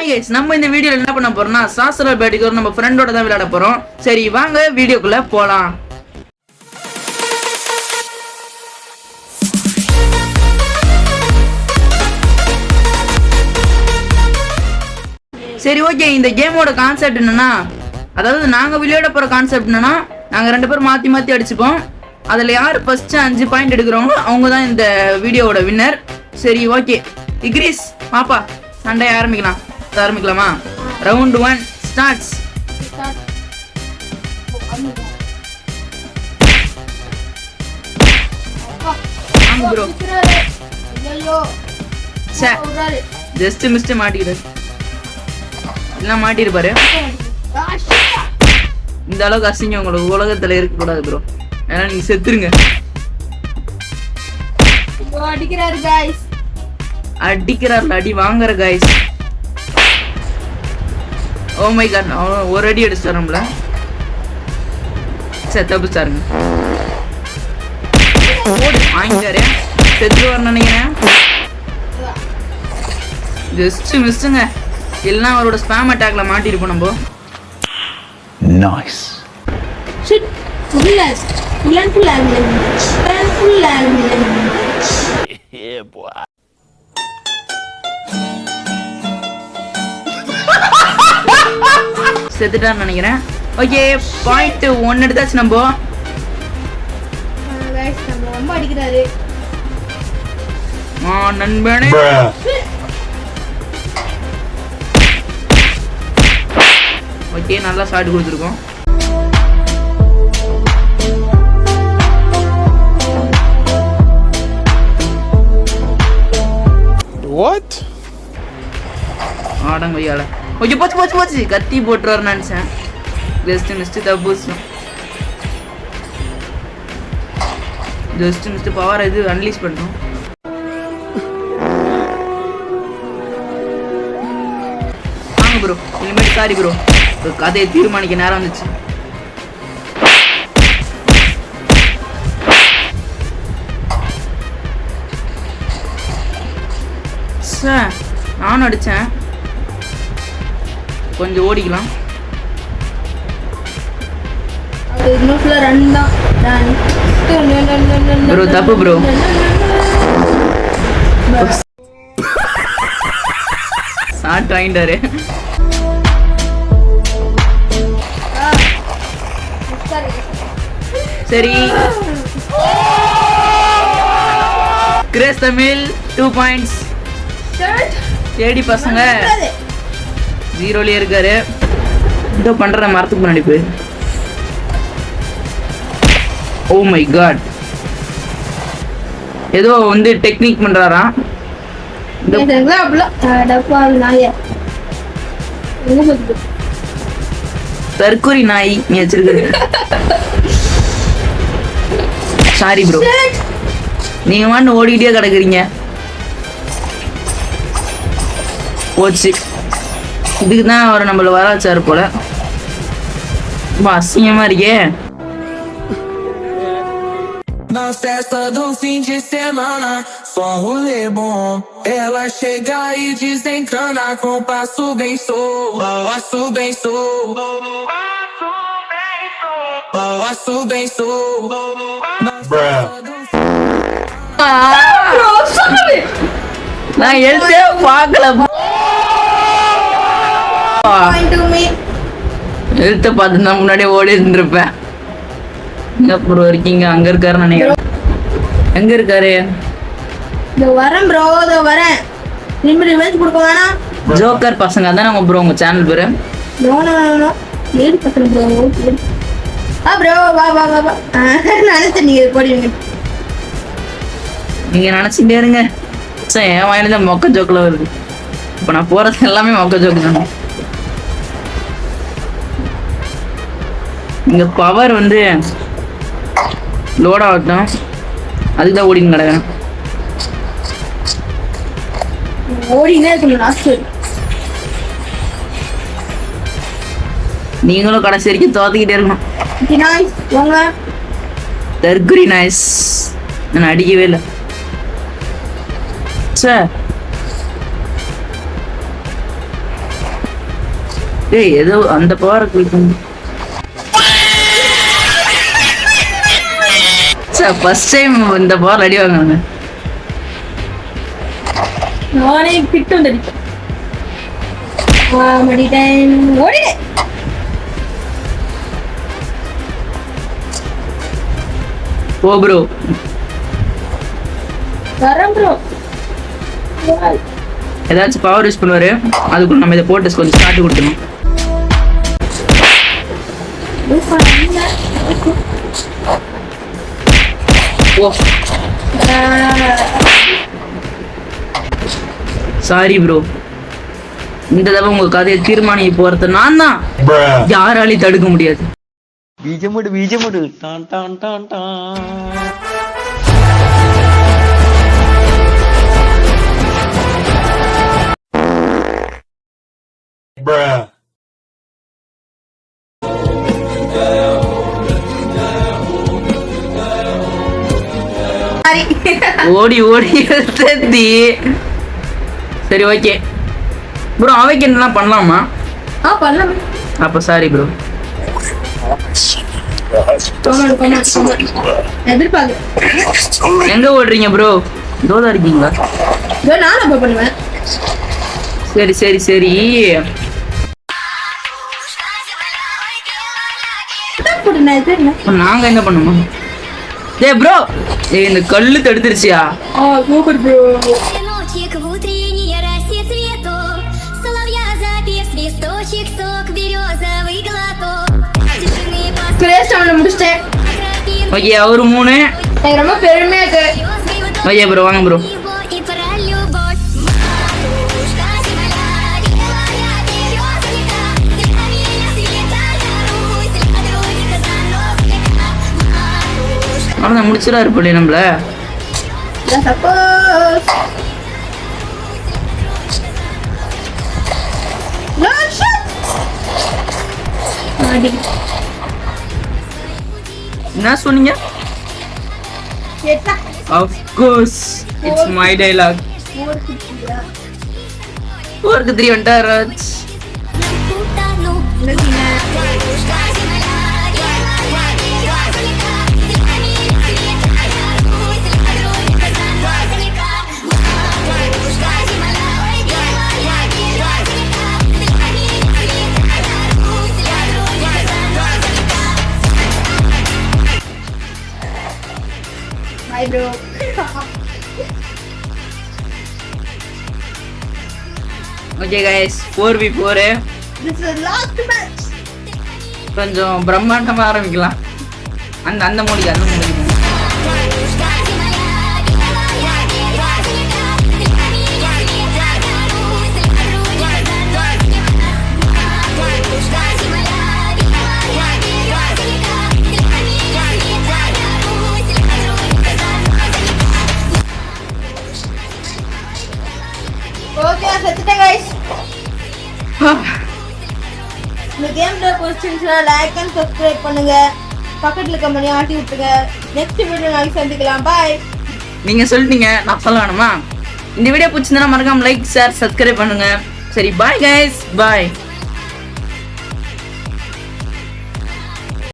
Hi guys, நம்ம இந்த வீடியோல என்ன பண்ண போறோம்னா சாஸ்திரா பேட்டிக்கு நம்ம ஃப்ரெண்டோட தான் விளையாட போறோம். சரி வாங்க வீடியோக்குள்ள போலாம். சரி ஓகே, இந்த கேமோட கான்செப்ட் என்னன்னா, அதாவது நாங்க விளையாட போற கான்செப்ட் என்னன்னா, நாங்க 2 பேரும் மாத்தி மாத்தி அடிச்சுப்போம். அதுல யார் ஃபர்ஸ்ட் 5 பாயிண்ட் எடுக்கிறவங்களோ அவங்க தான் இந்த வீடியோவோட வின்னர். சரி ஓகே இக்ரிஸ் பாப்பா, சண்டை ஆரம்பிக்கலாமா? Round 1 starts. வாங்க ப்ரோ. ஜஸ்ட் மிஸ்ட் மாட்டிக்கிடு. எல்லாம் மாட்டிருப்பாரு. இந்த அளவுக்கு அசிங்கம் உங்களுக்கு உலகத்துல இருக்க கூடாது ப்ரோ. ஏன்னா நீங்க செத்துருங்க. அடிக்கிறார் அடி வாங்குற கைஸ். ஓ மை காட், ஒரு அடி அடிச்சிட்டாரு நம்மள. சரி தப்பிச்சாருங்க. ஓடு வாங்கிட்டாரு. செத்துருவார் நினைக்கிறேன். ஜஸ்ட் மிஸ்ஸுங்க. இல்லைன்னா அவரோட ஸ்பாம் அட்டாக்ல மாட்டிருப்போம் நம்ம. Nice. Shit, full Yeah boy. செத்துட்டான்னு நினைக்கிறேன். ஓகே, பாயிண்ட் 1 எடுத்தாச்சு நம்ம. गाइस நம்ம ரொம்ப அடிக்குறாரு. நண்பனே. ஓகே, நல்லா ஷாட் கொடுத்துருக்கோம். What? ஆடங்க வையால. ஓகே, போச்சு கத்தி போட்டுறாரு நினைச்சேன். ஜஸ்ட் மிஸ்ட் தப்புச்சு. ஜஸ்ட் மிஸ்ட் பவர் இது அன்லீஸ் பண்ணோம். வாங்க ப்ரோ, இனிமேல் சாரி ப்ரோ, கதையை தீர்மானிக்க நேரம் வந்துச்சு. நானும் அடிச்சேன். கொஞ்சம் ஓடிக்கலாம். ப்ரோ தப்பு ப்ரோ. ஷாட் வாங்கிட்டாரு. சரி, கிரேஸ் தமிழ் 2 பாயிண்ட்ஸ். ஏடி பசங்க 0லயே இருக்காரு. இதோ பண்ற மரத்துக்கு முன்னாடி போய். ஓ மை காட், ஏதோ வந்து டெக்னிக் பண்றாராம். தற்கொலை நாய் நீ வச்சிருக்க. சாரி ப்ரோ, நீங்க மட்டும் ஓடிக்கிட்டே கிடக்குறீங்க. போச்சு. இதுக்கு தான் அவர் நம்மள வர வச்சாரு போல. ரொம்ப அசிங்கமா இருக்கே. Na festa do fim de semana, só rolê bom. Ela chega e desencana com passo bem solto. Passo bem solto. Passo bem solto. நான் எழுத்தே பார்க்கல. எழுத்த பார்த்து நான் முன்னாடியே ஓடி இருந்திருப்பேன். அப்புறம் இருக்கீங்க அங்க இருக்காரு நினைக்கிறேன். எங்க இருக்காரு? வரேன் ப்ரோ, வரேன். ரிவெஞ்ச் கொடுக்க வேணாம். ஜோக்கர் பசங்க அதான் நம்ம ப்ரோ. உங்க சேனல் பேரு? நோ நோ நோ, ஏடி பசங்க ப்ரோ. ப்ரோ வா நினைச்சேன் நீங்க போடுவீங்க. நீங்க நினைச்சுட்டே இருங்க. சரி, என் வாயில மொக்க ஜோக்கில் வருது. இப்போ நான் போறது எல்லாமே மொக்க ஜோக்கு தானே. இங்க பவர் வந்து லோட் ஆகட்டும், அதுக்கு தான் ஓடின்னு கிடக்கிறேன். ஓடினே இருக்கணும் லாஸ்ட். நீங்களும் கடைசி வரைக்கும் தோத்துக்கிட்டே இருக்கணும். தற்குறி நாய்ஸ். நான் அடிக்கவே இல்லை. சார் டேய் ஏதோ அந்த power click sir first time இந்த பவர் அடி வாங்குறாங்க. நானே கிட்ட வந்து அடிப்பேன். மடி டைம் ஓடிடு. ஓ ப்ரோ வரேன் ப்ரோ. ஏதாச்சும் பவர் யூஸ் பண்ணுவாரு, அதுக்குள்ள நம்ம இதை போட்டு கொஞ்சம் ஸ்டார்ட் கொடுக்கணும். ஓ சாரி ப்ரோ, இந்த தடவை உங்க கதையை தீர்மானிக்க போறது நான் தான், யாராலையும் தடுக்க முடியாது. பீஜமுடு டான் டான் டான் டான். Bruh. ஓடி ஓடி எடுத்ததி. சரி ஓகே ப்ரோ, அவைக்கு என்னலாம் பண்ணலாமா? பண்ணலாம். அப்ப சாரி ப்ரோ. எதிர்பார்க்க எங்க ஓடுறீங்க ப்ரோ? இதோதான் இருக்கீங்களா? நானும் அப்ப பண்ணுவேன். சரி சரி சரி, நாங்க என்ன பண்ணுமா? டேய் ப்ரோ, இந்த கல்லு தடுத்துருச்சியா? Super bro. Ночик в утренней росе цветов, соловья запев свисточек, сок березовый глоток. Тишины கிரேஸ் அவனை முடிச்சிட்டேன். ஓகே, அவரு 3. எனக்கு ரொம்ப பெருமையா இருக்கு. ஓகே ப்ரோ, வாங்க ப்ரோ. его и про любовь. Матушка земля, белая березовика, зеленее светая Русь, подруга Зановская. Матушка. அவ்வளோதான், முடிச்சிடாரு போல நம்மள. சப்போஸ் என்ன சொன்னீங்க? Of course, it's my dialogue. 4க்கு 3 வந்துட்டா Raj. Утону. Матушка земля, белая березовика, зеленее светая Русь, подруга Зановская. Матушка земля, белая березовика, зеленее светая Русь, подруга Зановская. Bye bro. Okay guys, 4v4. This is last match. கொஞ்சம் பிரம்மாண்டமா ஆரம்பிக்கலாம். அந்த மூலிகை Матушка земля, белая березовика, зеленее светая Русь, подруга Зановская. Матушка земля, белая березовика, зеленее светая Русь, подруга Зановская. Okay, செத்துட்டேன் guys. இந்த கேம்ல பிடிச்சிருந்துச்சுன்னா லைக் அண்ட் சப்ஸ்கிரைப் பண்ணுங்க, பக்கத்துல இருக்க மணி ஆட்டி விட்டுங்க. நெக்ஸ்ட் வீடியோ நாளைக்கு சந்திக்கலாம். பாய். நீங்க சொல்லிட்டீங்க, நான் சொல்ல வேணுமா? இந்த வீடியோ பிடிச்சிருந்தா மறக்காம லைக், ஷேர், சப்ஸ்கிரைப் பண்ணுங்க. சரி பாய் கைஸ், பாய்.